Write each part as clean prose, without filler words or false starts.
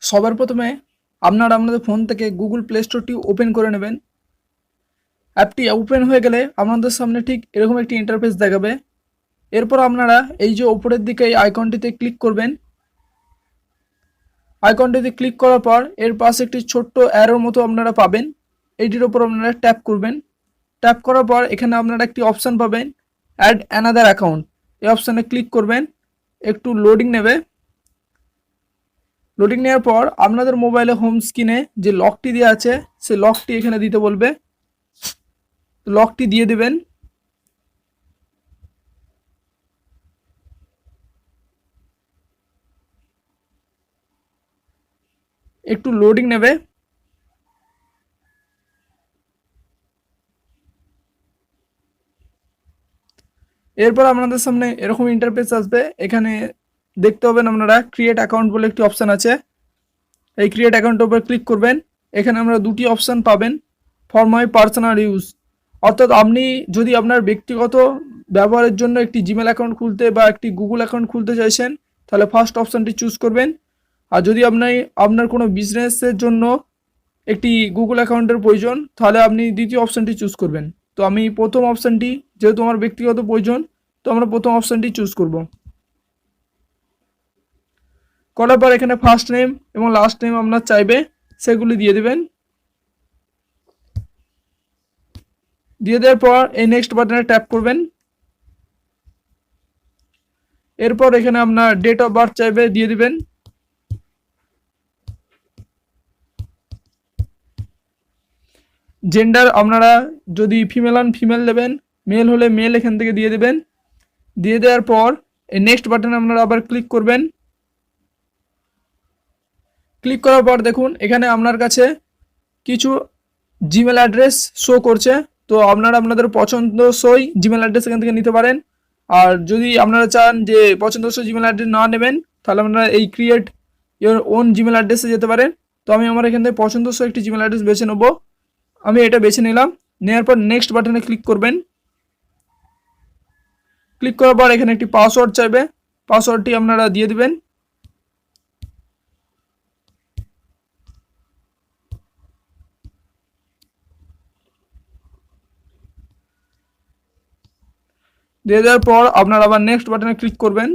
সবার প্রথমে আপনারা আপনাদের ফোন থেকে গুগল প্লে স্টোরটি ওপেন করে নেবেন। অ্যাপটি ওপেন হয়ে গেলে আপনাদের সামনে ঠিক এরকম একটি ইন্টারফেস দেখাবে। এরপর আপনারা এই যে ওপরের দিকে এই আইকনটিতে ক্লিক করবেন। আইকনটিতে ক্লিক করার পর এর পাশে একটি ছোট্ট অ্যারোর মতো আপনারা পাবেন। এইটির ওপর আপনারা ট্যাপ করবেন। ট্যাপ করার পর এখানে আপনারা একটি অপশান পাবেন, অ্যাড অ্যানাদার অ্যাকাউন্ট। এই অপশানে ক্লিক করবেন। একটু লোডিং নেবে। লোডিং নেওয়ার পর আপনাদের মোবাইলে হোম স্ক্রিনে যে লকটি দেওয়া আছে সেই লকটি এখানে দিতে বলবে। লকটি দিয়ে দেবেন। একটু লোডিং নেবে। এরপর আপনাদের সামনে এরকম ইন্টারফেস আসবে। এখানে দেখতে পাবেন আপনারা ক্রিয়েট অ্যাকাউন্ট বলে একটি অপশান আছে। এই ক্রিয়েট অ্যাকাউন্টের উপর ক্লিক করবেন। এখানে আমরা দুটি অপশান পাবেন, ফর মাই পার্সোনাল ইউজ, অর্থাৎ আপনি যদি আপনার ব্যক্তিগত ব্যবহারের জন্য একটি জিমেল অ্যাকাউন্ট খুলতে বা একটি গুগল অ্যাকাউন্ট খুলতে চাইছেন তাহলে ফার্স্ট অপশানটি চুজ করবেন। আর যদি আপনার কোনো বিজনেসের জন্য একটি গুগল অ্যাকাউন্টের প্রয়োজন তাহলে আপনি দ্বিতীয় অপশানটি চুজ করবেন। তো আমি প্রথম অপশানটি, যেহেতু আমার ব্যক্তিগত প্রয়োজন, তো আমরা প্রথম অপশানটি চুজ করব। করার পর এখানে ফার্স্ট নেম এবং লাস্ট নেম আপনার চাইবে সেগুলি দিয়ে দেবেন। দিয়ে দেওয়ার পর এই নেক্সট বাটনে ট্যাপ করবেন। এরপর এখানে আপনার ডেট অফ বার্থ চাইবে, দিয়ে দিবেন। জেন্ডার আপনারা যদি ফিমেল হন ফিমেল দেবেন, মেল হলে মেল এখান থেকে দিয়ে দেবেন। দিয়ে দেওয়ার পর এই নেক্সট বাটনে আপনারা আবার ক্লিক করবেন। ক্লিক করার পর দেখুন এখানে আপনার কাছে কিছু জিমেল অ্যাড্রেস শো করছে। তো আপনারা আপনাদের পছন্দসই জিমেল অ্যাড্রেস এখান থেকে নিতে পারেন। আর যদি আপনারা চান যে পছন্দসই জিমেল অ্যাড্রেস না নেবেন তাহলে আপনারা এই ক্রিয়েট ইওর ওন জিমেল অ্যাড্রেসে যেতে পারেন। তো আমি আমার এখান থেকে পছন্দসই একটি জিমেল অ্যাড্রেস বেছে নেব। আমি এটা বেছে নিলাম। নেওয়ার পর নেক্সট বাটনে ক্লিক করবেন। ক্লিক করার পর এখানে একটি পাসওয়ার্ড চাইবে, পাসওয়ার্ডটি আপনারা দিয়ে দিবেন। দিয়ে দেওয়ার পর আপনারা আবার নেক্সট বাটনে ক্লিক করবেন।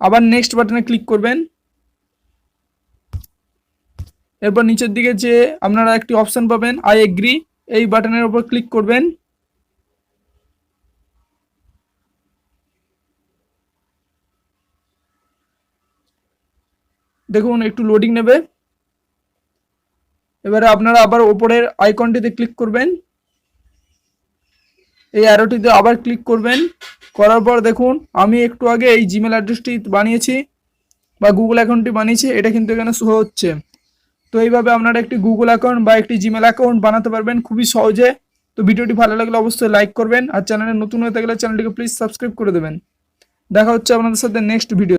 আবার নেক্সট বাটনে ক্লিক করবেন। এরপর নিচের দিকে যে আপনারা একটি অপশান পাবেন আই এগ্রি, এই বাটনের উপর ক্লিক করবেন। দেখুন একটু লোডিং নেবে। এবারে আপনারা আবার ওপরের আইকনটিতে ক্লিক করবেন। এই অ্যারোটিতে আবার ক্লিক করবেন। করার পর দেখুন আমি একটু আগে এই জিমেল অ্যাড্রেসটি বানিয়েছি বা গুগল অ্যাকাউন্টটি বানিয়েছি, এটা কিন্তু এখানে শো হচ্ছে। তো এইভাবে আপনারা একটি গুগল অ্যাকাউন্ট বা একটি জিমেল অ্যাকাউন্ট বানাতে পারবেন খুবই সহজে। তো ভিডিওটি ভালো লাগলে অবশ্যই লাইক করবেন, আর চ্যানেলে নতুন হয়ে থাকলে চ্যানেলটিকে প্লিজ সাবস্ক্রাইব করে দেবেন। দেখা হচ্ছে আপনাদের সাথে নেক্সট ভিডিও।